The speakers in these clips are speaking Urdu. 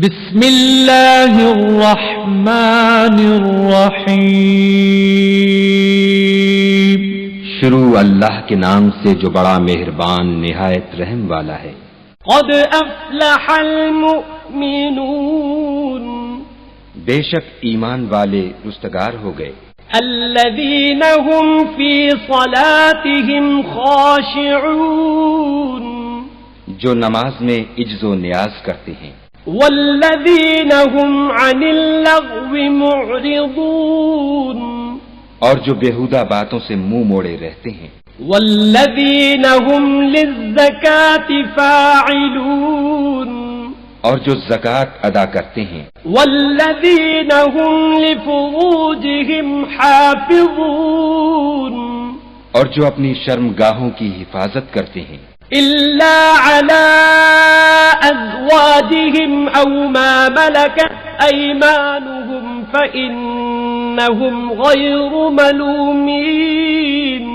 بسم اللہ الرحمن الرحیم۔ شروع اللہ کے نام سے جو بڑا مہربان نہایت رحم والا ہے۔ قد افلح المؤمنون، بے شک ایمان والے رستگار ہو گئے۔ الذین هم فی صلاتهم خاشعون، جو نماز میں عجز و نیاز کرتے ہیں۔ والذین هم عن اللغو معرضون، اور جو بیہودہ باتوں سے منہ موڑے رہتے ہیں۔ والذین هم للزکاة فاعلون، اور جو زکوٰۃ ادا کرتے ہیں۔ والذین هم لفروجهم حافظون، اور جو اپنی شرمگاہوں کی حفاظت کرتے ہیں۔ إلا على أزواجهم أو ما ملكت أيمانهم فإنهم غير ملومين،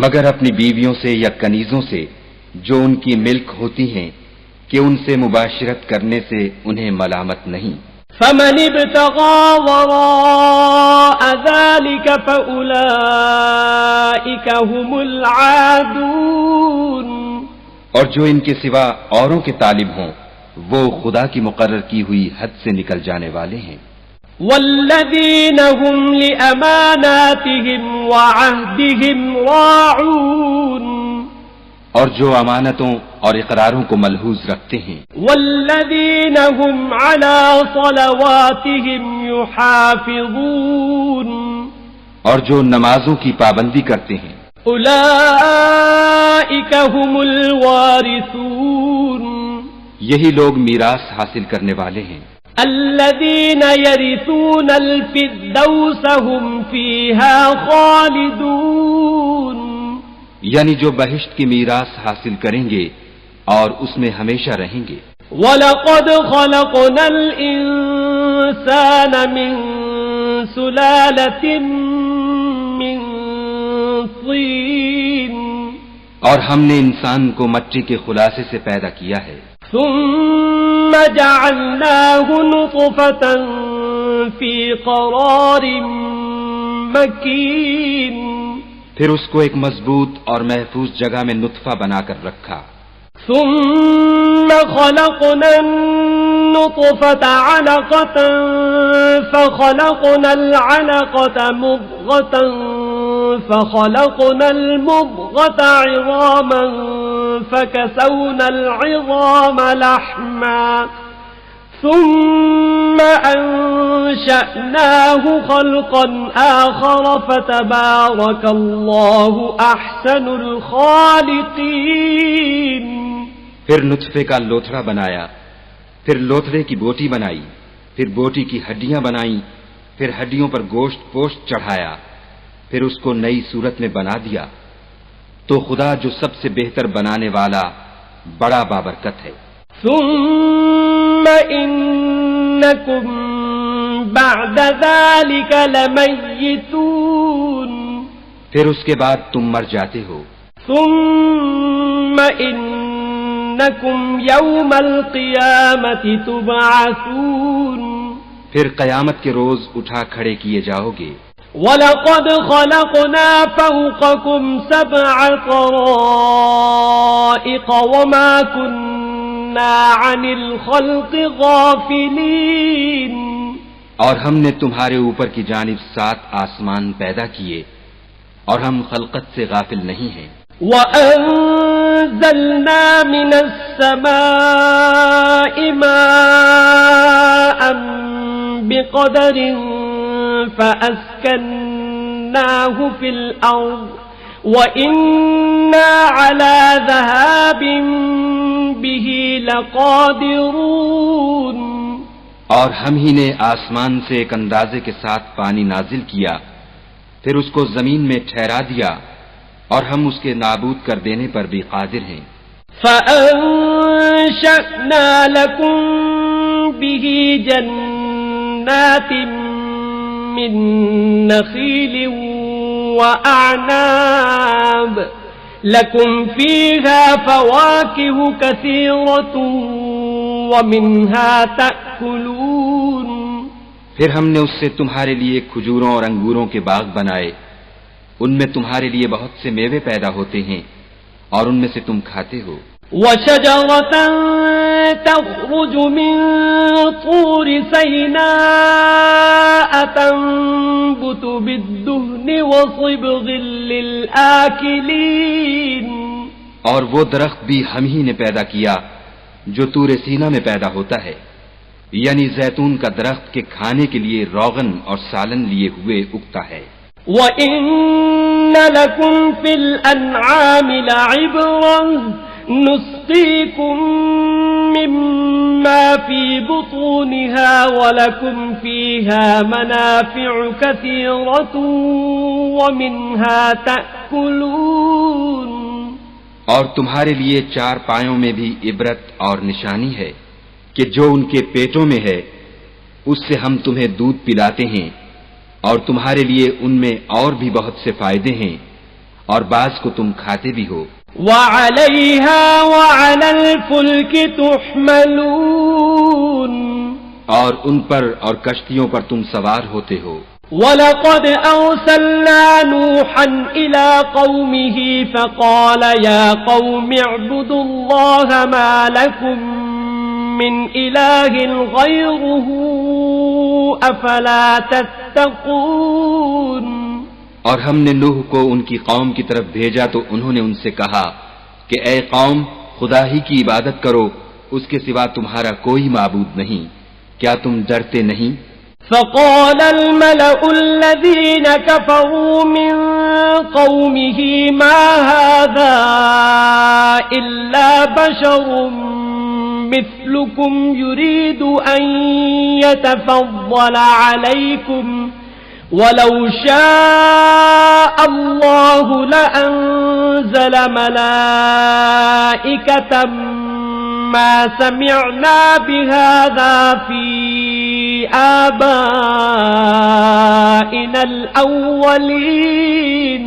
مگر اپنی بیویوں سے یا کنیزوں سے جو ان کی ملک ہوتی ہیں کہ ان سے مباشرت کرنے سے انہیں ملامت نہیں۔ فمن ابتغى وراء ذلك فأولئك هم العادون، اور جو ان کے سوا اوروں کے طالب ہوں وہ خدا کی مقرر کی ہوئی حد سے نکل جانے والے ہیں۔ والذین هم لأماناتهم وعهدهم راعون، اور جو امانتوں اور اقراروں کو ملحوظ رکھتے ہیں۔ والذین هم على صلواتهم يحافظون، اور جو نمازوں کی پابندی کرتے ہیں۔ اولئک هم الوارثون، یہی لوگ میراث حاصل کرنے والے ہیں۔ الذین یرثون الفردوس هم فیہا خالدون، یعنی جو بہشت کی میراث حاصل کریں گے اور اس میں ہمیشہ رہیں گے۔ وَلَقَدْ خَلَقْنَا الْإِنسَانَ مِنْ سُلَالَةٍ مِنْ طِينٍ، اور ہم نے انسان کو مٹی کے خلاصے سے پیدا کیا ہے۔ ثُمَّ جَعَلْنَاهُ نُطْفَةً فِي قَرَارٍ مَكِينٍ، پھر اس کو ایک مضبوط اور محفوظ جگہ میں نطفہ بنا کر رکھا۔ ثم خلقنا النطفة علقة فخلقنا العلقة مضغة فخلقنا المضغة عظاما فكسونا العظام لحما ثم أنشأناه خلقا آخر فتبارك الله أحسن الخالقين۔ پھر نطفے کا لوتھڑا بنایا، پھر لوتھڑے کی بوٹی بنائی، پھر بوٹی کی ہڈیاں بنائیں، پھر ہڈیوں پر گوشت پوشت چڑھایا، پھر اس کو نئی صورت میں بنا دیا۔ تو خدا جو سب سے بہتر بنانے والا بڑا بابرکت ہے۔ ثم إنكم بعد ذلك لمیتون، پھر اس کے بعد تم مر جاتے ہو۔ ثم إنكم يوم القيامة تبعثون، پھر قیامت کے روز اٹھا کھڑے کیے جاؤ گے۔ وَلَقَدْ خَلَقْنَا فَوْقَكُمْ سَبْعَ طَرَائِقَ وَمَا كُنَّا عَنِ الْخَلْقِ غَافِلِينَ، اور ہم نے تمہارے اوپر کی جانب 7 آسمان پیدا کیے اور ہم خلقت سے غافل نہیں ہیں۔ وَأَنزَلْنَا مِنَ السَّمَاءِ مَاءً بِقَدَرٍ فَأَسْكَنَّاهُ فِي الْأَرْضِ وَإِنَّا عَلَى ذَهَابٍ بِهِ لَقَادِرُونَ، اور ہم ہی نے آسمان سے ایک اندازے کے ساتھ پانی نازل کیا، پھر اس کو زمین میں ٹھہرا دیا اور ہم اس کے نابود کر دینے پر بھی قادر ہیں۔ فَأَنشَأْنَا لَكُم بِهِ جَنَّاتٍ مِّن نَّخِيلٍ وَأَعْنَابٍ لَكُمْ فِيهَا فَوَاكِهُ كَثِيرَةٌ ومنها تأكلون پھر ہم نے اس سے تمہارے لیے کھجوروں اور انگوروں کے باغ بنائے، ان میں تمہارے لیے بہت سے میوے پیدا ہوتے ہیں اور ان میں سے تم کھاتے ہو۔ وشجرة تخرج من طور سيناء تنبت بالدهن وصبغ للآكلين، اور وہ درخت بھی ہم ہی نے پیدا کیا جو طور سینا میں پیدا ہوتا ہے، یعنی زیتون کا درخت کے کھانے کے لیے روغن اور سالن لیے ہوئے اگتا ہے۔ وَإِنَّ لَكُمْ فِي الْأَنْعَامِ لَعِبْرَةً نُسْقِيكُم مِّمَّا فِي بُطُونِهَا وَلَكُمْ فِيهَا مَنَافِعُ كَثِيرَةٌ وَمِنْهَا تَأْكُلُونَ، اور تمہارے لیے چار پایوں میں بھی عبرت اور نشانی ہے کہ جو ان کے پیٹوں میں ہے اس سے ہم تمہیں دودھ پلاتے ہیں، اور تمہارے لیے ان میں اور بھی بہت سے فائدے ہیں، اور بعض کو تم کھاتے بھی ہو۔ وَعَلَيْهَا وَعَلَى الْفُلْكِ تُحْمَلُونَ، اور ان پر اور کشتیوں پر تم سوار ہوتے ہو۔ وَلَقَدْ أَرْسَلْنَا نُوحًا إِلَى قَوْمِهِ فَقَالَ يَا قَوْمِ اعْبُدُوا اللَّهَ مَا لَكُمْ مِنْ إِلَٰهٍ غَيْرُهُ أَفَلَا تَتَّقُونَ، اور ہم نے نوح کو ان کی قوم کی طرف بھیجا تو انہوں نے ان سے کہا کہ اے قوم، خدا ہی کی عبادت کرو، اس کے سوا تمہارا کوئی معبود نہیں، کیا تم ڈرتے نہیں؟ فقال الملأ الذين كفروا من قومه ما هذا إلا بشر مثلكم يريد أن يتفضل عليكم ولو شاء الله لأنزل ملائكة ما سمعنا بهذا في آبائنا الأولين۔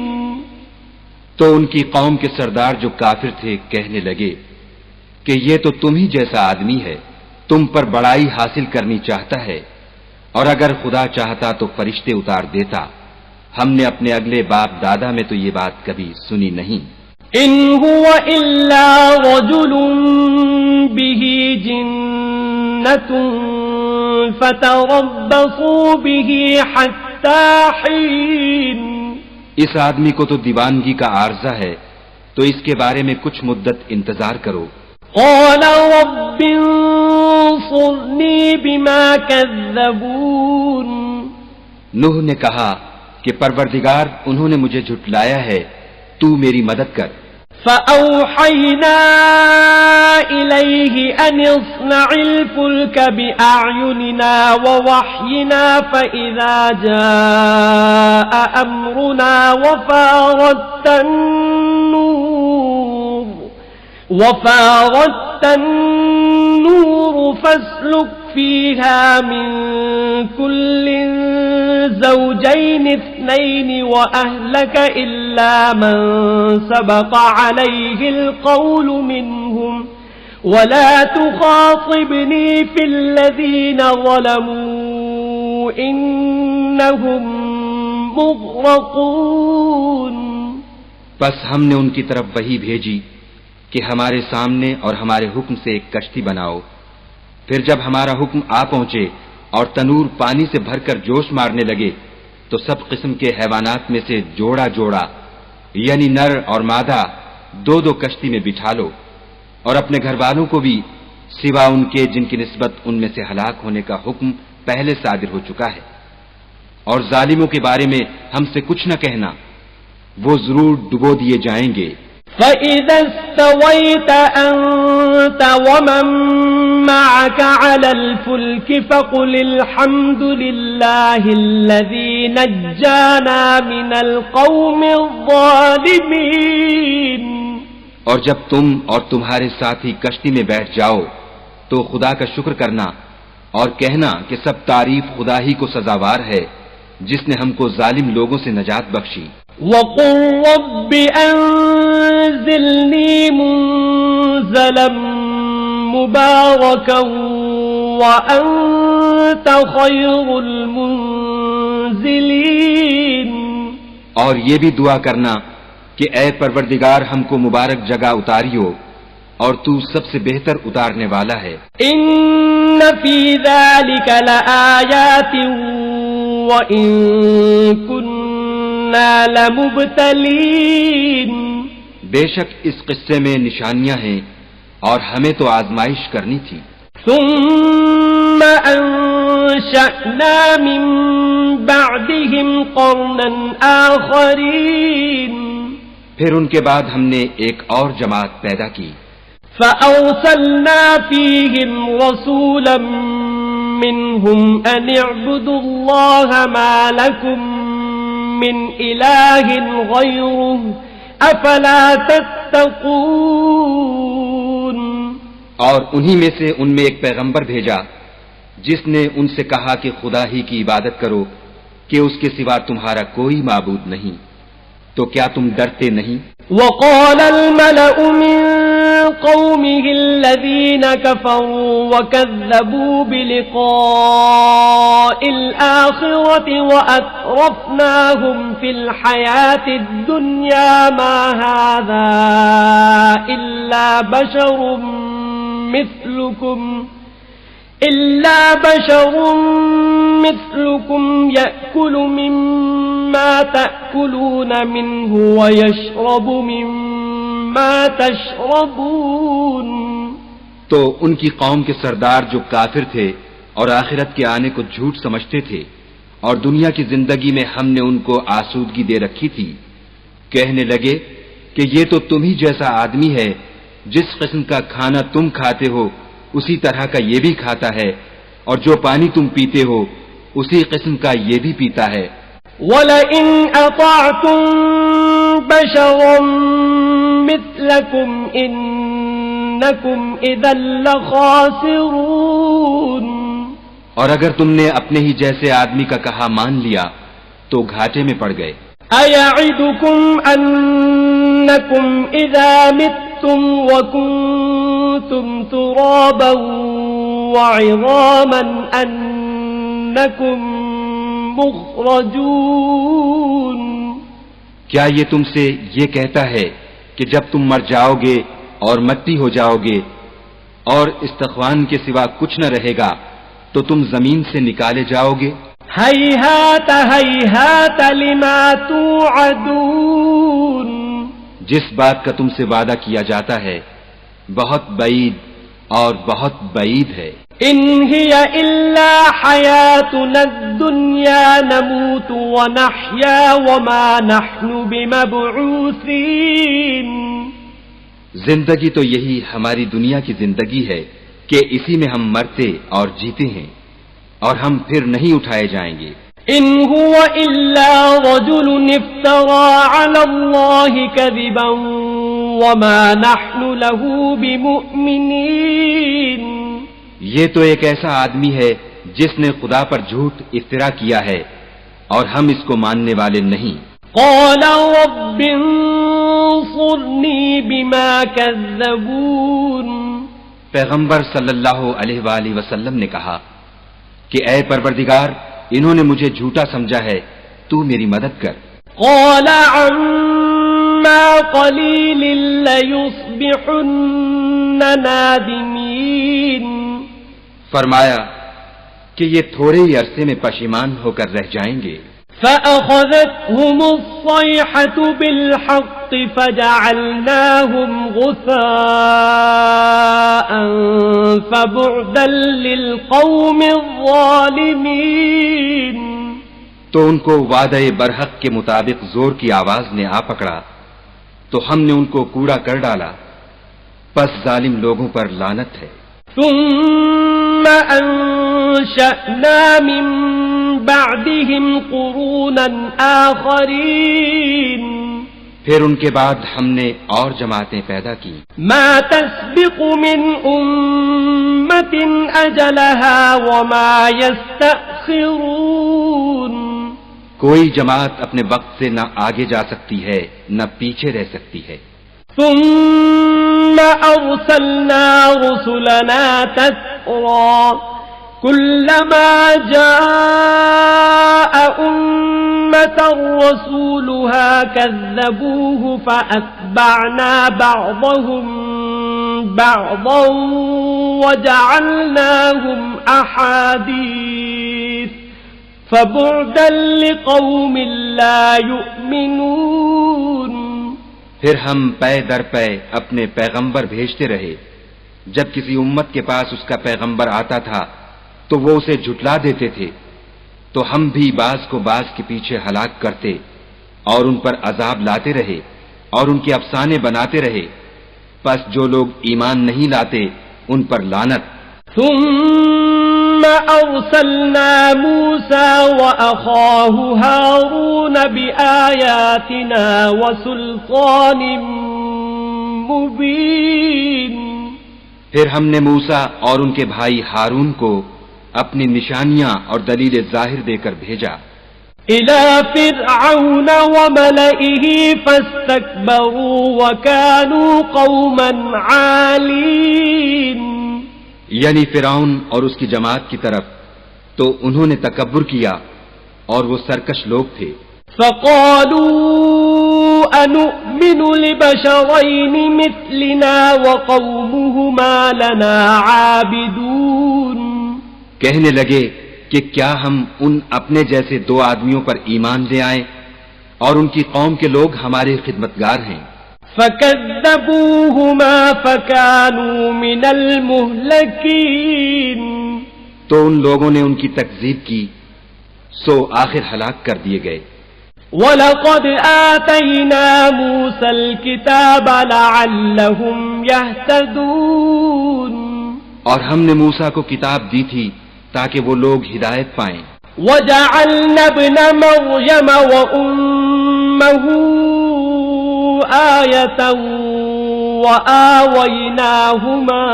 تو ان کی قوم کے سردار جو کافر تھے کہنے لگے کہ یہ تو تم ہی جیسا آدمی ہے، تم پر بڑائی حاصل کرنی چاہتا ہے، اور اگر خدا چاہتا تو فرشتے اتار دیتا، ہم نے اپنے اگلے باپ دادا میں تو یہ بات کبھی سنی نہیں۔ ان هو الا رجل به جنة فتربصوا به حتى حين، اس آدمی کو تو دیوانگی کا عارضہ ہے، تو اس کے بارے میں کچھ مدت انتظار کرو۔ قال رب انصرني بما كذبون، نوح نے کہا کہ پروردگار انہوں نے مجھے جھٹلایا ہے، تو میری مدد کر۔ فأوحينا إليه أن اصنع الفلك بأعيننا ووحينا فإذا جاء أمرنا وفارت النور فاسلك فيها من كل زوجين اثنين وأهلك إلا من سبق عليه القول منهم ولا تخاطبني في الذين ظلموا إنهم مغرقون۔ بس ہم نے ان کی طرف وحی بھیجی کہ ہمارے سامنے اور ہمارے حکم سے ایک کشتی بناؤ، پھر جب ہمارا حکم آ پہنچے اور تنور پانی سے بھر کر جوش مارنے لگے تو سب قسم کے حیوانات میں سے جوڑا جوڑا یعنی نر اور مادہ دو دو کشتی میں بٹھا لو، اور اپنے گھر والوں کو بھی سوا ان کے جن کی نسبت ان میں سے ہلاک ہونے کا حکم پہلے صادر ہو چکا ہے، اور ظالموں کے بارے میں ہم سے کچھ نہ کہنا، وہ ضرور ڈبو دیے جائیں گے۔ فَإِذَا اسْتَوَيْتَ أَنْتَ وَمَنْ مَعَكَ عَلَى الْفُلْكِ فَقُلِ الْحَمْدُ لِلَّهِ الَّذِي نَجَّانَا مِنَ الْقَوْمِ الظَّالِمِينَ، اور جب تم اور تمہارے ساتھی کشتی میں بیٹھ جاؤ تو خدا کا شکر کرنا اور کہنا کہ سب تعریف خدا ہی کو سزاوار ہے جس نے ہم کو ظالم لوگوں سے نجات بخشی۔ وَقُلْ رَبِّ أَنزِلْنِي مُنزَلًا مباركا وأنت خير المنزلين. اور یہ بھی دعا کرنا کہ اے پروردگار ہم کو مبارک جگہ اتاریو اور تو سب سے بہتر اتارنے والا ہے. ان فی ذلک لآیات وإن كنا لمبتلین. بے شک اس قصے میں نشانیاں ہیں اور ہمیں تو آزمائش کرنی تھی. ثم انشأنا من بعدهم قرنا آخرین. پھر ان کے بعد ہم نے ایک اور جماعت پیدا کی. فأرسلنا فيهم رسولا منهم أن اعبدوا الله ما لكم من إله غيره أفلا تتقون. اور انہی میں سے ان میں ایک پیغمبر بھیجا جس نے ان سے کہا کہ خدا ہی کی عبادت کرو کہ اس کے سوا تمہارا کوئی معبود نہیں، تو کیا تم ڈرتے نہیں؟ وقال الملأ من قومه الذين كفروا وكذبوا بلقاء الآخرة وأترفناهم في الحياة الدنيا ما هذا إلا بشر مثلكم يأكل مما تأكلون منه ويشرب مما تشربون. تو ان کی قوم کے سردار جو کافر تھے اور آخرت کے آنے کو جھوٹ سمجھتے تھے اور دنیا کی زندگی میں ہم نے ان کو آسودگی دے رکھی تھی، کہنے لگے کہ یہ تو تم ہی جیسا آدمی ہے، جس قسم کا کھانا تم کھاتے ہو اسی طرح کا یہ بھی کھاتا ہے، اور جو پانی تم پیتے ہو اسی قسم کا یہ بھی پیتا ہے. وَلَئِنْ أَطَعْتُمْ بَشَرًا مِثْلَكُمْ إِنَّكُمْ إِذًا لَخَاسِرُونَ. اور اگر تم نے اپنے ہی جیسے آدمی کا کہا مان لیا تو گھاٹے میں پڑ گئے. أَيَعِدُكُمْ أَنَّكُمْ إِذَا مِتُّمْ وَكُنْتُمْ تُرَابًا وَعِظَامًا أَنَّكُمْ مُخْرَجُونَ. کیا یہ تم سے یہ کہتا ہے کہ جب تم مر جاؤ گے اور مٹی ہو جاؤ گے اور استخوان کے سوا کچھ نہ رہے گا تو تم زمین سے نکالے جاؤ گے؟ ہیہات ہیہات لما توعدون. جس بات کا تم سے وعدہ کیا جاتا ہے بہت بعید اور بہت بعید ہے. ان ہی الا حیاتنا الدنیا نموت ونحیا وما نحن بمبعوثین. زندگی تو یہی ہماری دنیا کی زندگی ہے کہ اسی میں ہم مرتے اور جیتے ہیں اور ہم پھر نہیں اٹھائے جائیں گے. ان هو الا رجل افترى على الله كذبا وما نحن له بمؤمنين. یہ تو ایک ایسا آدمی ہے جس نے خدا پر جھوٹ افترا کیا ہے اور ہم اس کو ماننے والے نہیں. قال رب انصرني بما كذبون. پیغمبر صلی اللہ علیہ وآلہ وسلم نے کہا کہ اے پروردگار انہوں نے مجھے جھوٹا سمجھا ہے، تو میری مدد کر. قال عما قليل ليصبحن نادمين. فرمایا کہ یہ تھوڑے ہی عرصے میں پشیمان ہو کر رہ جائیں گے. فأخذتهم الصيحة بالحق فجعلناهم غثاء فبعدا للقوم الظالمين. تو ان کو وعدہ برحق کے مطابق زور کی آواز نے آ پکڑا تو ہم نے ان کو کوڑا کر ڈالا، پس ظالم لوگوں پر لعنت ہے. ثم انشأنا من بعدهم قرونا آخرین. پھر ان کے بعد ہم نے اور جماعتیں پیدا کی. ما تسبق من امة اجلها وما يستأخرون. کوئی جماعت اپنے وقت سے نہ آگے جا سکتی ہے نہ پیچھے رہ سکتی ہے. ثم أرسلنا رسلنا تترى كلما جاء أمة رسولها كذبوه فأتبعنا بعضهم بعضا وجعلناهم أحاديث فبعدا لقوم لا يؤمنون. پھر ہم پے در پے اپنے پیغمبر بھیجتے رہے. جب کسی امت کے پاس اس کا پیغمبر آتا تھا تو وہ اسے جھٹلا دیتے تھے، تو ہم بھی بعض کو بعض کے پیچھے ہلاک کرتے اور ان پر عذاب لاتے رہے اور ان کے افسانے بناتے رہے. پس جو لوگ ایمان نہیں لاتے ان پر لعنت. ثم أرسلنا موسى وأخاه هارون بآياتنا وسلطان مبين. پھر ہم نے موسیٰ اور ان کے بھائی ہارون کو اپنی نشانیاں اور دلیل ظاہر دے کر بھیجا. إلى فرعون وملئه فاستكبروا وكانوا قوما عالين. یعنی فرعون اور اس کی جماعت کی طرف، تو انہوں نے تکبر کیا اور وہ سرکش لوگ تھے. فقالوا أنؤمن لبشرين مثلنا وقومهما لنا عابدون. کہنے لگے کہ کیا ہم ان اپنے جیسے دو آدمیوں پر ایمان لے آئیں اور ان کی قوم کے لوگ ہمارے خدمتگار ہیں. فكذبوهما فكانوا من المهلكين. تو ان لوگوں نے ان کی تکذیب کی سو آخر ہلاک کر دیے گئے. وَلَقَدْ آتَيْنَا مُوسَى الْكِتَابَ لَعَلَّهُمْ يَهْتَدُونَ. اور ہم نے موسیٰ کو کتاب دی تھی تاکہ وہ لوگ ہدایت پائیں. وَجَعَلْنَا ابْنَ مَرْيَمَ وَأُمَّهُ آيَةً وَآوَيْنَاهُمَا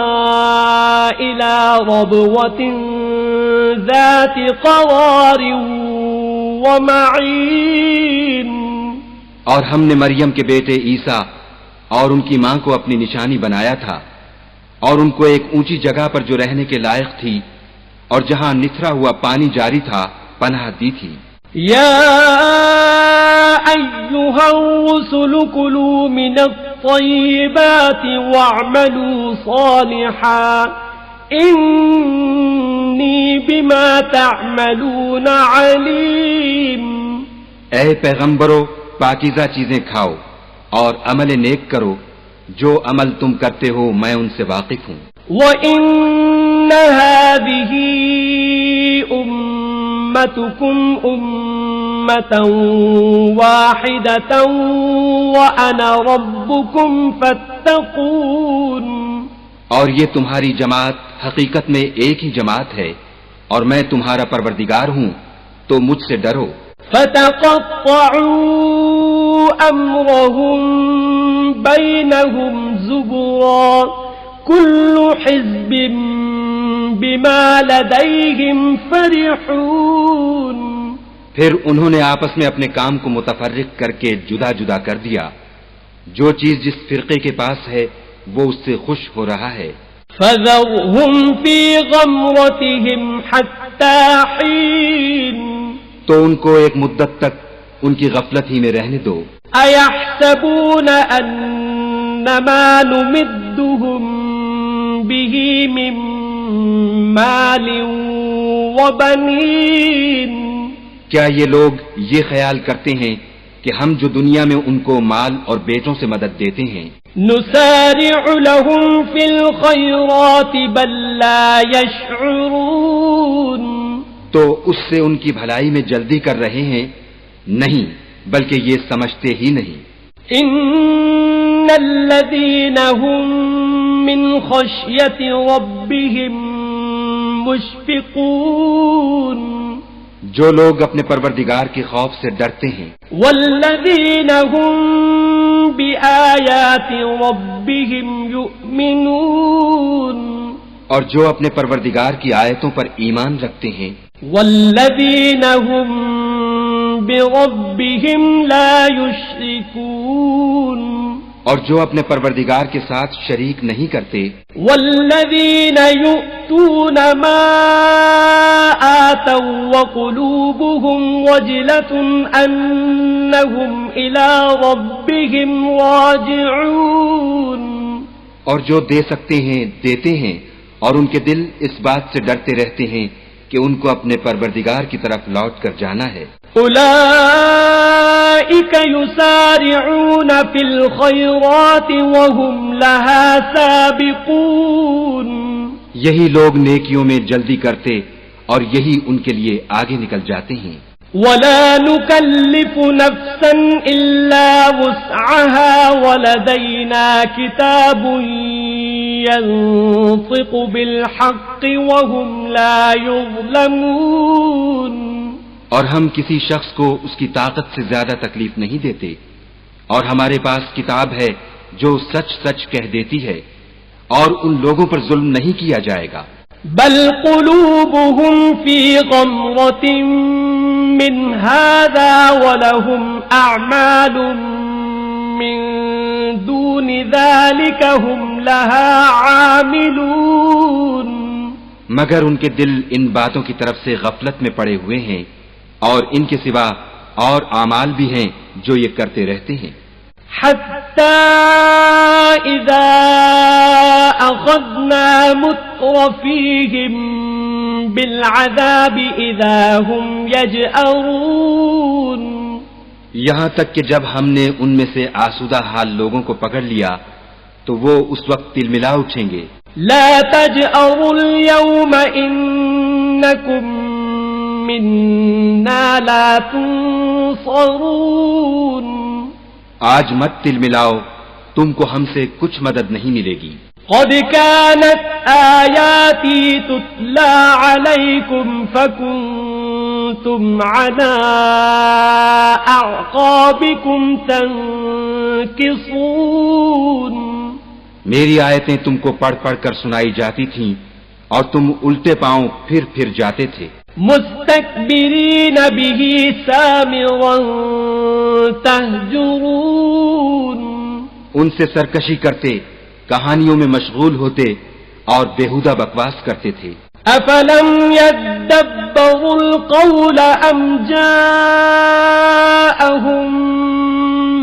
إِلَى رَبْوَةٍ ذَاتِ قَرَارٍ وَمَعِينٍ. اور ہم نے مریم کے بیٹے عیسیٰ اور ان کی ماں کو اپنی نشانی بنایا تھا اور ان کو ایک اونچی جگہ پر جو رہنے کے لائق تھی اور جہاں نتھرا ہوا پانی جاری تھا پناہ دی تھی. یا ایھا الرسل کلوا من الطیبات واعملوا صالحا انی بما تعملون علیم. اے پیغمبرو، پاکیزہ چیزیں کھاؤ اور عمل نیک کرو، جو عمل تم کرتے ہو میں ان سے واقف ہوں. وَإِنَّ هَذِهِ أُمَّتُكُمْ أُمَّةً وَاحِدَةً وَأَنَا رَبُّكُمْ فَاتَّقُونِ. اور یہ تمہاری جماعت حقیقت میں ایک ہی جماعت ہے اور میں تمہارا پروردگار ہوں تو مجھ سے ڈرو. فَتَقَطَّعُوا أَمْرَهُمْ بَيْنَهُمْ زُبُرًا كُلُّ حِزْبٍ بِمَا لَدَيْهِمْ فَرِحُونَ. پھر انہوں نے آپس میں اپنے کام کو متفرق کر کے جدا جدا کر دیا. جو چیز جس فرقے کے پاس ہے وہ اس سے خوش ہو رہا ہے. فَذَرْهُمْ فِي غَمْرَتِهِمْ حَتَّى حِينٍ. تو ان کو ایک مدت تک ان کی غفلت ہی میں رہنے دو. أَيَحْسَبُونَ أَنَّمَا نُمِدُّهُم بِهِ مِن مَّالٍ وَبَنِينَ. کیا یہ لوگ یہ خیال کرتے ہیں کہ ہم جو دنیا میں ان کو مال اور بیٹوں سے مدد دیتے ہیں نُسَارِعُ لَهُمْ فِي الْخَيْرَاتِ بَل لَّا يَشْعُرُونَ. تو اس سے ان کی بھلائی میں جلدی کر رہے ہیں؟ نہیں، بلکہ یہ سمجھتے ہی نہیں. إِنَّ الَّذِينَ هُم مِّنْ خَشْيَةِ رَبِّهِم مُشْفِقُونَ. جو لوگ اپنے پروردگار کے خوف سے ڈرتے ہیں. وَالَّذِينَ هُم بِآيَاتِ رَبِّهِمْ يُؤْمِنُونَ. اور جو اپنے پروردگار کی آیتوں پر ایمان رکھتے ہیں. وَالَّذِينَ هُم بِرَبِّهِمْ لَا يُشْرِكُونَ. اور جو اپنے پروردگار کے ساتھ شریک نہیں کرتے، والذین یؤتون ما آتوا وقلوبهم وجلة انہم الی ربهم راجعون، اور جو دے سکتے ہیں دیتے ہیں، اور ان کے دل اس بات سے ڈرتے رہتے ہیں کہ ان کو اپنے پروردگار کی طرف لوٹ کر جانا ہے۔ اولئک یسارعون فی الخیرات وهم لها سابقون، یہی لوگ نیکیوں میں جلدی کرتے اور یہی ان کے لیے آگے نکل جاتے ہیں۔ ولا نكلف نفسا الا وسعها ولدينا كتاب ينطق بالحق وهم لا يظلمون، اور ہم کسی شخص کو اس کی طاقت سے زیادہ تکلیف نہیں دیتے، اور ہمارے پاس کتاب ہے جو سچ سچ کہہ دیتی ہے، اور ان لوگوں پر ظلم نہیں کیا جائے گا۔ بل قلوبهم في غمرة من هذا ولهم أعمال من دون ذلك هم لها عاملون، مگر ان کے دل ان باتوں کی طرف سے غفلت میں پڑے ہوئے ہیں، اور ان کے سوا اور اعمال بھی ہیں جو یہ کرتے رہتے ہیں۔ حتى إذا أخذنا مترفيهم بالعذاب إذا هم يجأرون، یہاں تک کہ جب ہم نے ان میں سے آسودہ حال لوگوں کو پکڑ لیا تو وہ اس وقت تلملا اٹھیں گے۔ لا تجأروا اليوم إنكم منا لا تنصرون، آج مت تلملاؤ، تم کو ہم سے کچھ مدد نہیں ملے گی۔ قد كانت آياتي تتلى عليكم فكنتم على أعقابكم تنكصون، میری آیتیں تم کو پڑھ پڑھ کر سنائی جاتی تھیں اور تم الٹے پاؤں پھر جاتے تھے۔ مستكبرين به سامرا تهجرون، ان سے سرکشی کرتے، کہانیوں میں مشغول ہوتے اور بےہودہ بکواس کرتے تھے۔ افلم يدبروا القول ام جاءهم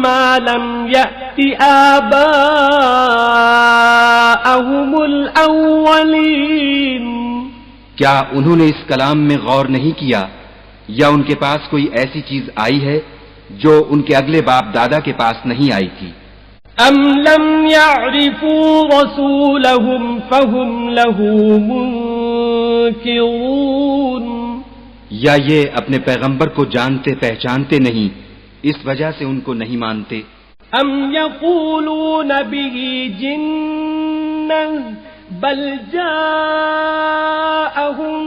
ما لم يأت آباءهم الاولین، کیا انہوں نے اس کلام میں غور نہیں کیا، یا ان کے پاس کوئی ایسی چیز آئی ہے جو ان کے اگلے باپ دادا کے پاس نہیں آئی تھی؟ ام لم يعرفوا رسولهم فهم له منكرون، یا یہ اپنے پیغمبر کو جانتے پہچانتے نہیں، اس وجہ سے ان کو نہیں مانتے؟ ام يقولون به جنة بل جاءهم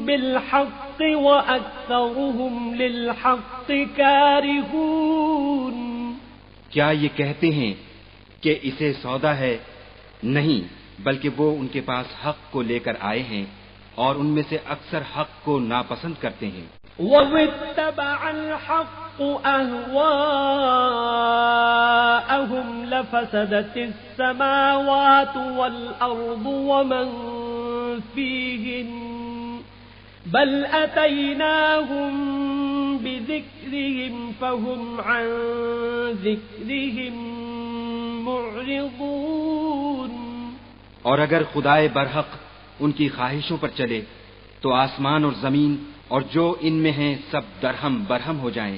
بالحق وأكثرهم للحق كارهون، کیا یہ کہتے ہیں کہ اسے سودا ہے؟ نہیں، بلکہ وہ ان کے پاس حق کو لے کر آئے ہیں اور ان میں سے اکثر حق کو ناپسند کرتے ہیں۔ وَاتَّبَعَ الْحَقُّ أَهْوَاءَهُمْ لَفَسَدَتِ السَّمَاوَاتُ وَالْأَرْضُ وَمَنْ فِيهِنَّ بَلْ أَتَيْنَاهُمْ بِذِكْرِهِمْ فَهُمْ عَنْ ذِكْرِهِمْ مُعْرِضُونَ، اور اگر خدائے برحق ان کی خواہشوں پر چلے تو آسمان اور زمین اور جو ان میں ہیں سب درہم برہم ہو جائیں،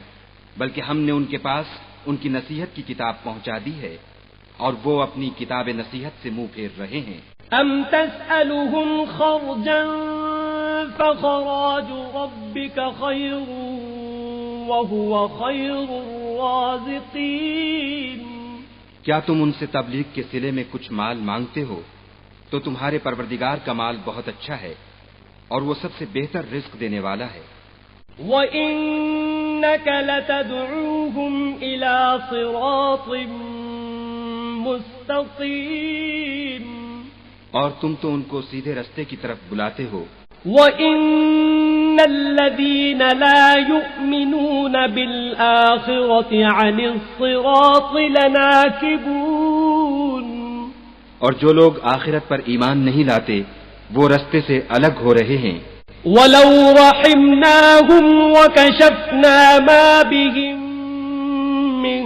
بلکہ ہم نے ان کے پاس ان کی نصیحت کی کتاب پہنچا دی ہے اور وہ اپنی کتاب نصیحت سے منہ پھیر رہے ہیں۔ ام تسألهم خرجا فخراج ربك خير وهو خير الرازقين، کیا تم ان سے تبلیغ کے صلے میں کچھ مال مانگتے ہو تو تمہارے پروردگار کا مال بہت اچھا ہے اور وہ سب سے بہتر رزق دینے والا ہے۔ وَإِنَّكَ لَتَدْعُوهُمْ إِلَى صِرَاطٍ مُسْتَقِيمٍ، اور تم تو ان کو سیدھے رستے کی طرف بلاتے ہو۔ وَإِنَّ الذين لا يؤمنون بالآخرة عن الصراط لناكبون اور جو لوگ آخرت پر ایمان نہیں لاتے وہ رستے سے الگ ہو رہے ہیں. وَلَوْ رَحِمْنَاهُمْ وَكَشَفْنَا مَا بِهِمْ مِنْ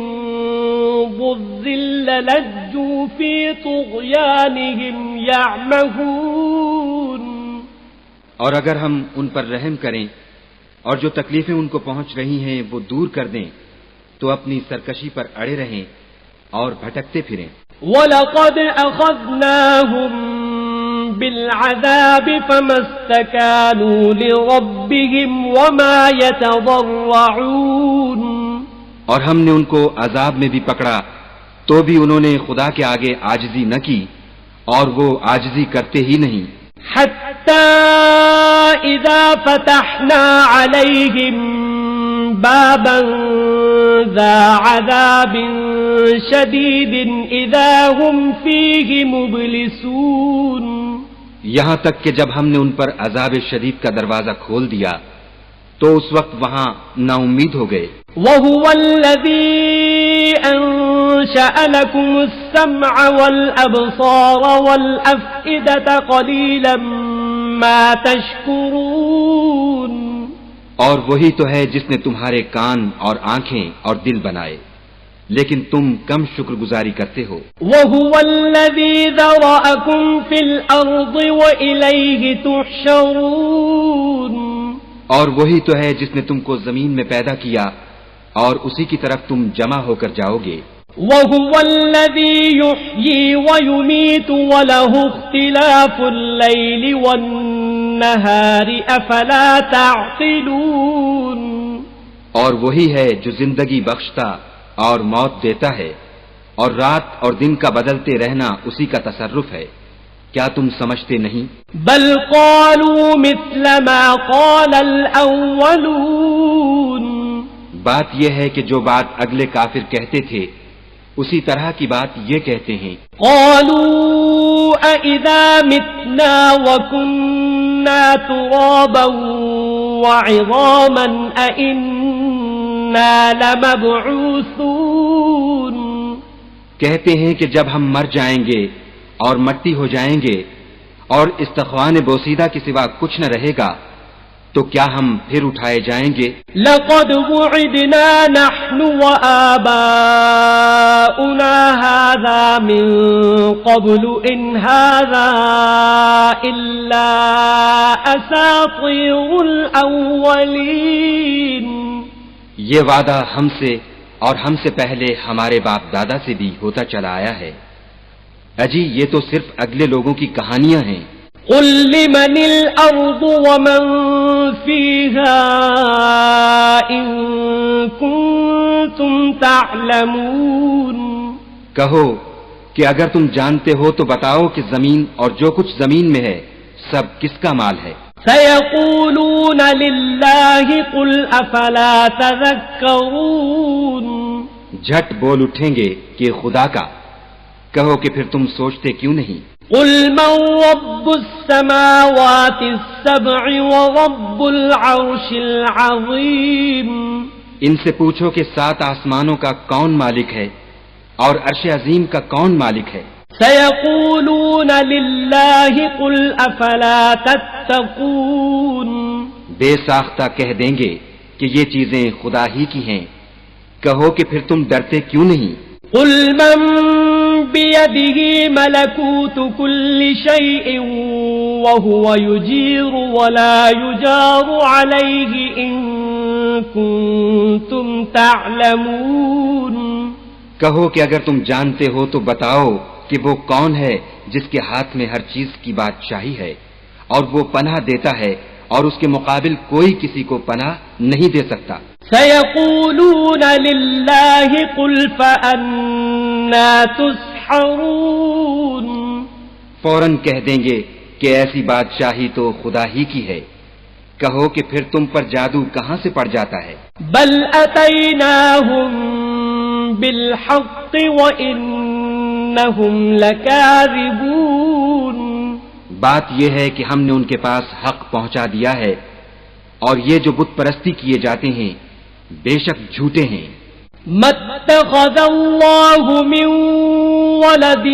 ضُرٍّ لَلَجُّوا فِي طُغْيَانِهِمْ يَعْمَهُونَ اور اگر ہم ان پر رحم کریں اور جو تکلیفیں ان کو پہنچ رہی ہیں وہ دور کر دیں تو اپنی سرکشی پر اڑے رہیں اور بھٹکتے پھریں. وَلَقَدْ أَخَذْنَاهُمْ بِالْعَذَابِ فَمَا اسْتَكَانُوا لِرَبِّهِمْ وَمَا يَتَضَرَّعُونَ اور ہم نے ان کو عذاب میں بھی پکڑا تو بھی انہوں نے خدا کے آگے عاجزی نہ کی اور وہ عاجزی کرتے ہی نہیں. حَتَّى إِذَا فَتَحْنَا عَلَيْهِمْ بَابًا ذَا عَذَابٍ شَدِيدٍ إِذَا هُمْ فِيهِ مُبْلِسُونَ یہاں تک کہ جب ہم نے ان پر عذاب شدید کا دروازہ کھول دیا تو اس وقت وہاں نا امید ہو گئے. وَهُوَ الَّذِي أَنشَأَ لَكُمُ السَّمْعَ وَالْأَبْصَارَ وَالْأَفْئِدَةَ قَلِيلًا مَا تَشْكُرُونَ اور وہی تو ہے جس نے تمہارے کان اور آنکھیں اور دل بنائے لیکن تم کم شکر گزاری کرتے ہو. وَهُوَ الَّذِي ذَرَأَكُمْ فِي الْأَرْضِ وَإِلَيْهِ تُحْشَرُونَ اور وہی تو ہے جس نے تم کو زمین میں پیدا کیا اور اسی کی طرف تم جمع ہو کر جاؤ گے. وَهُوَ الَّذِي يُحْيِي وَيُمِيتُ وَلَهُ اخْتِلَافُ اللَّيْلِ وَالنَّهَارِ أَفَلَا تَعْقِلُونَ اور وہی ہے جو زندگی بخشتا اور موت دیتا ہے اور رات اور دن کا بدلتے رہنا اسی کا تصرف ہے. کیا تم سمجھتے نہیں؟ بل قالوا مثل ما قال الأولون بات یہ ہے کہ جو بات اگلے کافر کہتے تھے اسی طرح کی بات یہ کہتے ہیں. قالوا أَإِذَا مِتْنَا وَكُنَّا تُرَابًا وَعِظَامًا أَإِنَّا لَمَبْعُوثُونَ کہتے ہیں کہ جب ہم مر جائیں گے اور مٹی ہو جائیں گے اور استخوان بوسیدہ کے سوا کچھ نہ رہے گا تو کیا ہم پھر اٹھائے جائیں گے؟ لقد وعدنا نحن وآباؤنا هذا من قبل إن هذا إلا أساطير الأولين یہ وعدہ ہم سے اور ہم سے پہلے ہمارے باپ دادا سے بھی ہوتا چلا آیا ہے. اجی یہ تو صرف اگلے لوگوں کی کہانیاں ہیں. قل لمن الأرض ومن فيها إن كنتم تعلمون کہو کہ اگر تم جانتے ہو تو بتاؤ کہ زمین اور جو کچھ زمین میں ہے سب کس کا مال ہے؟ سيقولون لله قل أفلا تذكرون جھٹ بول اٹھیں گے کہ خدا کا. کہو کہ پھر تم سوچتے کیوں نہیں؟ قل من رب السماوات السبع ورب العرش العظیم ان سے پوچھو کہ 7 آسمانوں کا کون مالک ہے اور عرش عظیم کا کون مالک ہے؟ سيقولون لله قل أفلا تتقون بے ساختہ کہہ دیں گے کہ یہ چیزیں خدا ہی کی ہیں. کہو کہ پھر تم ڈرتے کیوں نہیں؟ قل من بيده ملكوت كل شيء وهو يجير ولا يجار عليه إن كنتم تعلمون کہو کہ اگر تم جانتے ہو تو بتاؤ کہ وہ کون ہے جس کے ہاتھ میں ہر چیز کی بادشاہی ہے اور وہ پناہ دیتا ہے اور اس کے مقابل کوئی کسی کو پناہ نہیں دے سکتا. سيقولون لله قل فأنا تسحرون فوراً کہہ دیں گے کہ ایسی بادشاہی تو خدا ہی کی ہے. کہو کہ پھر تم پر جادو کہاں سے پڑ جاتا ہے؟ بل أتيناهم بالحق وإنهم لكاذبون بات یہ ہے کہ ہم نے ان کے پاس حق پہنچا دیا ہے اور یہ جو بت پرستی کیے جاتے ہیں بے شک جھوٹے ہیں۔ مَتَّخَذَ اللَّهُ مِن وَلَدٍ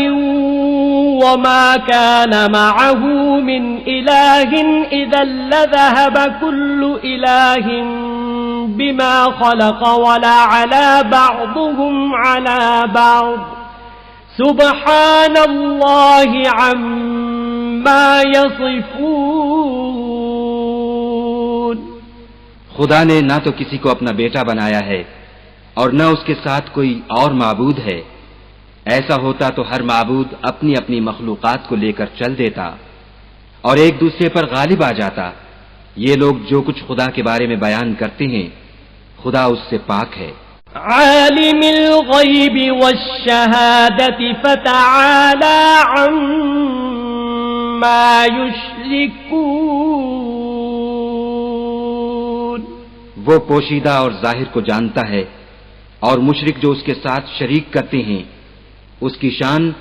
وَمَا كَانَ مَعَهُ مِنْ إِلَٰهٍ إِذًا لَّذَهَبَ كُلُّ إِلَٰهٍ بِمَا خَلَقَ وَلَعَلَا بَعْضُهُمْ عَلَىٰ بَعْضٍ سُبْحَانَ اللَّهِ عَمَّا يَصِفُونَ۔ خدا نے نہ تو کسی کو اپنا بیٹا بنایا ہے اور نہ اس کے ساتھ کوئی اور معبود ہے۔ ایسا ہوتا تو ہر معبود اپنی اپنی مخلوقات کو لے کر چل دیتا اور ایک دوسرے پر غالب آ جاتا۔ یہ لوگ جو کچھ خدا کے بارے میں بیان کرتے ہیں خدا اس سے پاک ہے۔ عالم الغیب والشہادت فتعالی عما یشرکون۔ وہ پوشیدہ اور ظاہر کو جانتا ہے اور مشرک جو اس کے ساتھ شریک کرتے ہیں اس کی شان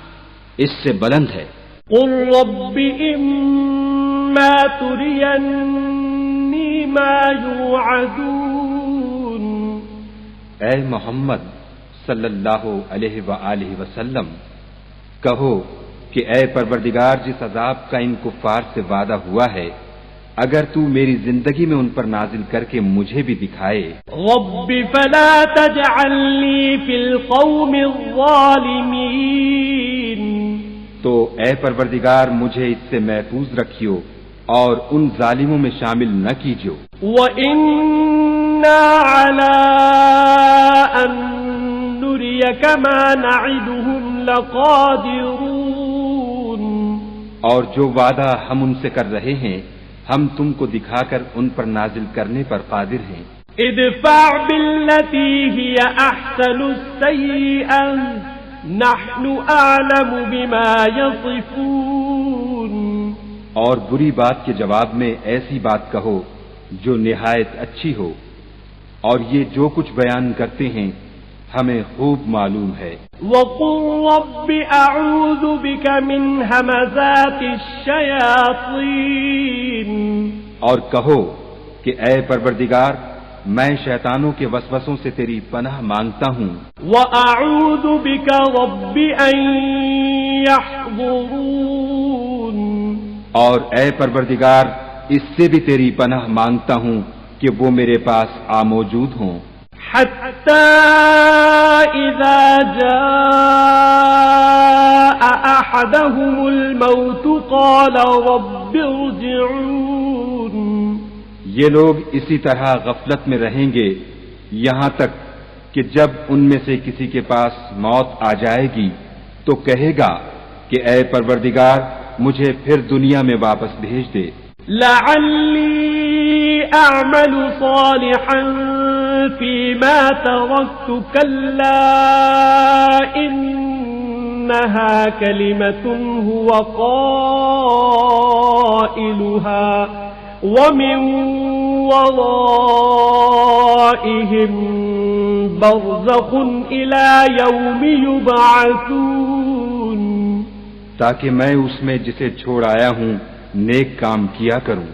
اس سے بلند ہے۔ قل رب اما ترینی ما یوعدون۔ اے محمد صلی اللہ علیہ وآلہ وسلم کہو کہ اے پروردگار جس عذاب کا ان کفار سے وعدہ ہوا ہے اگر تو میری زندگی میں ان پر نازل کر کے مجھے بھی دکھائے۔ رب فلا تجعلنی فی القوم الظالمین۔ تو اے پروردگار مجھے اس سے محفوظ رکھیو اور ان ظالموں میں شامل نہ کیجو۔ وَإِنَّا عَلَىٰ أَن نُّرِيَكَ مَا نَعِدُهُمْ لَقَادِرُونَ۔ اور جو وعدہ ہم ان سے کر رہے ہیں ہم تم کو دکھا کر ان پر نازل کرنے پر قادر ہیں۔ ادفع بالتي هي احسن السيئة نحن اعلم بما يصفون۔ اور بری بات کے جواب میں ایسی بات کہو جو نہایت اچھی ہو اور یہ جو کچھ بیان کرتے ہیں ہمیں خوب معلوم ہے۔ وقل رب اعوذ بك من همزات الشياطين۔ اور کہو کہ اے پروردگار میں شیطانوں کے وسوسوں سے تیری پناہ مانگتا ہوں۔ وَأَعُوذُ بِكَ رَبِّ أَن يَحْضُرُونِ۔ اور اے پروردگار اس سے بھی تیری پناہ مانگتا ہوں کہ وہ میرے پاس موجود ہوں۔ حَتَّى إِذَا جَاءَ أَحَدَهُمُ الْمَوْتُ قَالَ رَبِّ ارْجِعُونِ۔ یہ لوگ اسی طرح غفلت میں رہیں گے یہاں تک کہ جب ان میں سے کسی کے پاس موت آ جائے گی تو کہے گا کہ اے پروردگار مجھے پھر دنیا میں واپس بھیج دے۔ لعلی اعمل صالحا فیما ترکت کلا انہا کلمۃ هو قائلها ومن ورائهم برزخ الى یوم یبعثون۔ تاکہ میں اس میں جسے چھوڑ آیا ہوں نیک کام کیا کروں۔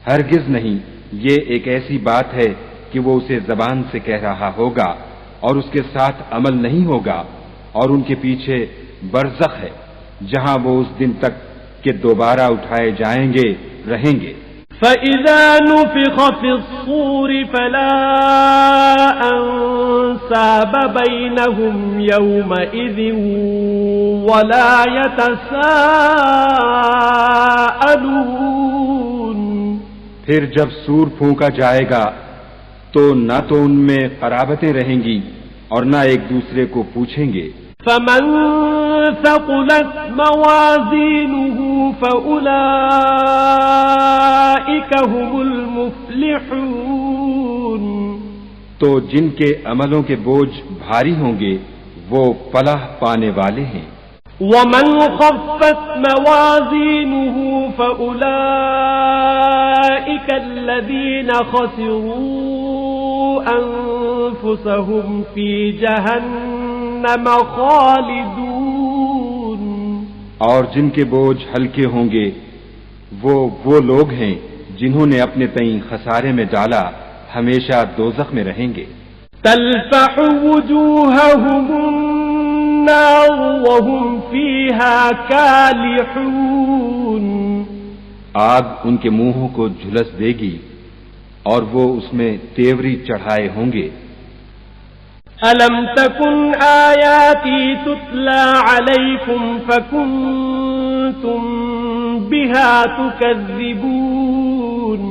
ہرگز نہیں، یہ ایک ایسی بات ہے کہ وہ اسے زبان سے کہہ رہا ہوگا اور اس کے ساتھ عمل نہیں ہوگا، اور ان کے پیچھے برزخ ہے جہاں وہ اس دن تک کہ دوبارہ اٹھائے جائیں گے رہیں گے۔ فَإِذَا نُفِخَ فِي الصُّورِ فَلَا أَنْسَابَ بَيْنَهُمْ يَوْمَئِذٍ وَلَا يَتَسَاءَلُونَ۔ پھر جب سور پھونکا جائے گا تو نہ تو ان میں قرابتیں رہیں گی اور نہ ایک دوسرے کو پوچھیں گے۔ فَمَنْ ثَقُلَتْ مَوَازِينُهُ فَأُولَئِكَ هُمُ الْمُفْلِحُونَ۔ تو جن کے عملوں کے بوجھ بھاری ہوں گے وہ فلاح پانے والے ہیں۔ وَمَنْ خَفَّتْ مَوَازِينُهُ فَأُولَئِكَ الَّذِينَ خَسِرُوا أَنفُسَهُمْ فِي جَهَنَّمَ خَالِدُونَ۔ اور جن کے بوجھ ہلکے ہوں گے وہ لوگ ہیں جنہوں نے اپنے تئیں خسارے میں ڈالا ہمیشہ دوزخ میں رہیں گے۔ تلفح وجوههم النار وهم فيها كالحون، آگ ان کے منہوں کو جھلس دے گی اور وہ اس میں تیوری چڑھائے ہوں گے۔ ألم تكن آياتي تتلى عليكم فكنتم بها تكذبون،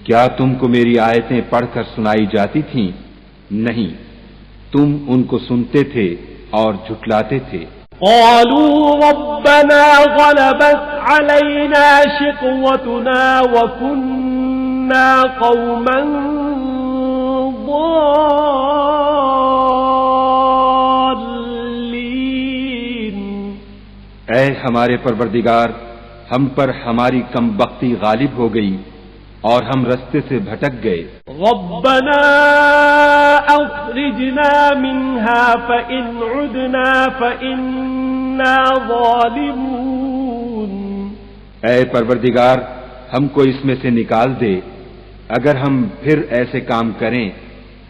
کیا تم کو میری آیتیں پڑھ کر سنائی جاتی تھیں؟ نہیں، تم ان کو سنتے تھے اور جھٹلاتے تھے۔ قالوا ربنا غلبت علينا شقوتنا وكنا قوما ضالين، اے ہمارے پروردگار، ہم پر ہماری کم بختی غالب ہو گئی اور ہم رستے سے بھٹک گئے۔ ربنا اخرجنا منها فإن عدنا فإنا ظالمون، اے پروردگار، ہم کو اس میں سے نکال دے، اگر ہم پھر ایسے کام کریں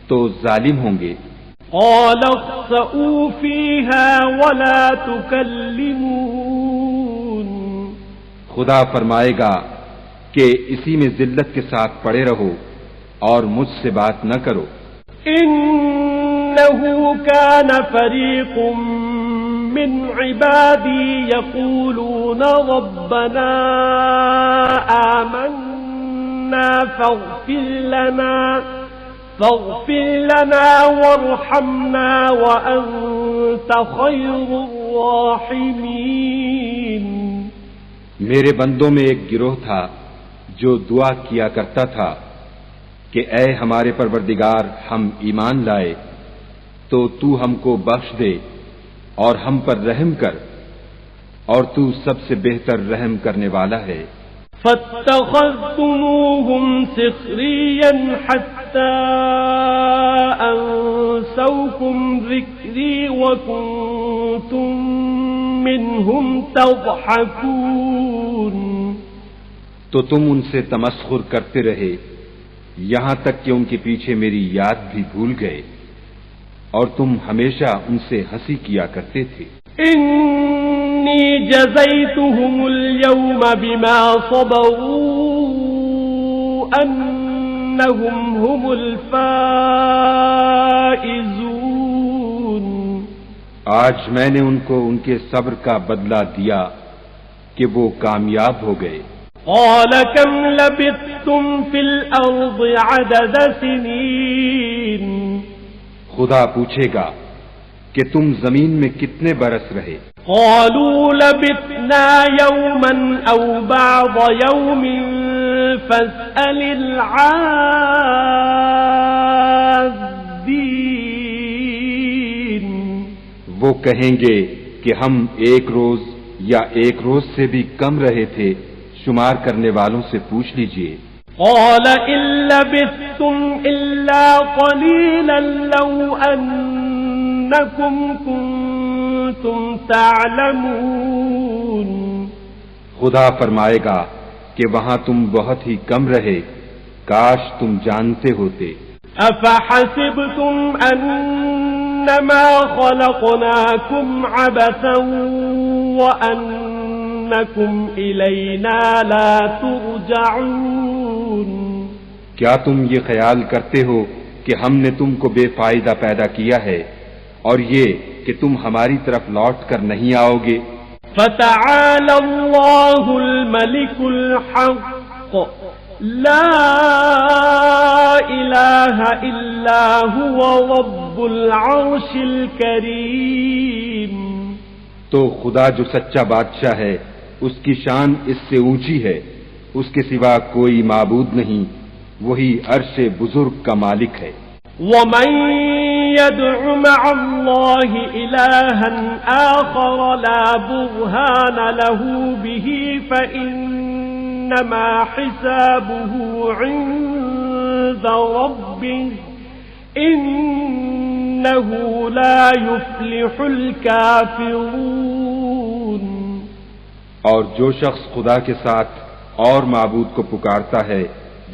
تو ظالم ہوں گے۔ قال اخسئوا فيها ولا تكلمون، خدا فرمائے گا کہ اسی میں ذلت کے ساتھ پڑے رہو اور مجھ سے بات نہ کرو۔ انه كان فريق من عبادي يقولون ربنا آمنا فاغفر لنا وارحمنا وأنت خير الراحمين، میرے بندوں میں ایک گروہ تھا جو دعا کیا کرتا تھا کہ اے ہمارے پروردگار، ہم ایمان لائے تو تو ہم کو بخش دے اور ہم پر رحم کر، اور تو سب سے بہتر رحم کرنے والا ہے۔ فاتخذتموهم سخريا حتى أنسوكم ذكري وكنتم منهم تضحكون، تو تم ان سے تمسخر کرتے رہے یہاں تک کہ ان کے پیچھے میری یاد بھی بھول گئے اور تم ہمیشہ ان سے ہنسی کیا کرتے تھے۔ انی جزیتهم اليوم بما صبروا انہم هم الفائزون، آج میں نے ان کو ان کے صبر کا بدلہ دیا کہ وہ کامیاب ہو گئے۔ قال كم لبثتم في الأرض عدد سنين، خدا پوچھے گا کہ تم زمین میں کتنے برس رہے؟ قالوا لبثنا يوما أو بعض يوم فاسأل العادين، وہ کہیں گے کہ ہم ایک روز یا ایک روز سے بھی کم رہے تھے، شمار کرنے والوں سے پوچھ لیجئے۔ قال إن لبثتم إلا قليلا لو أنكم كنتم تعلمون، خدا فرمائے گا کہ وہاں تم بہت ہی کم رہے، کاش تم جانتے ہوتے۔ أفحسبتم أنما خلقناكم عبثا وأنكم إلينا لا ترجعون، کیا تم یہ خیال کرتے ہو کہ ہم نے تم کو بے فائدہ پیدا کیا ہے اور یہ کہ تم ہماری طرف لوٹ کر نہیں آؤ گے؟ فتعالى الله الملك الحق لا إله إلا هو رب العرش الكريم، تو خدا جو سچا بادشاہ ہے اس کی شان اس سے اونچی ہے، اس کے سوا کوئی معبود نہیں، وہی عرش بزرگ کا مالک ہے۔ ومن يدع مع الله إلها آخر لا برهان له به فإنما حسابه عند ربه إنه لا يفلح الكافرون، اور جو شخص خدا کے ساتھ اور معبود کو پکارتا ہے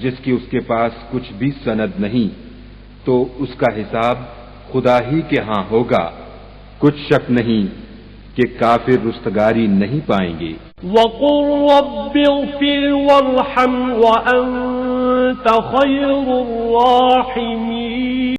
جس کی اس کے پاس کچھ بھی سند نہیں، تو اس کا حساب خدا ہی کے ہاں ہوگا، کچھ شک نہیں کہ کافر رستگاری نہیں پائیں گے۔ وَقُلْ رَبِّ اغْفِرْ وَارْحَمْ وَأَنْتَ خَيْرُ الرَّاحِمِينَ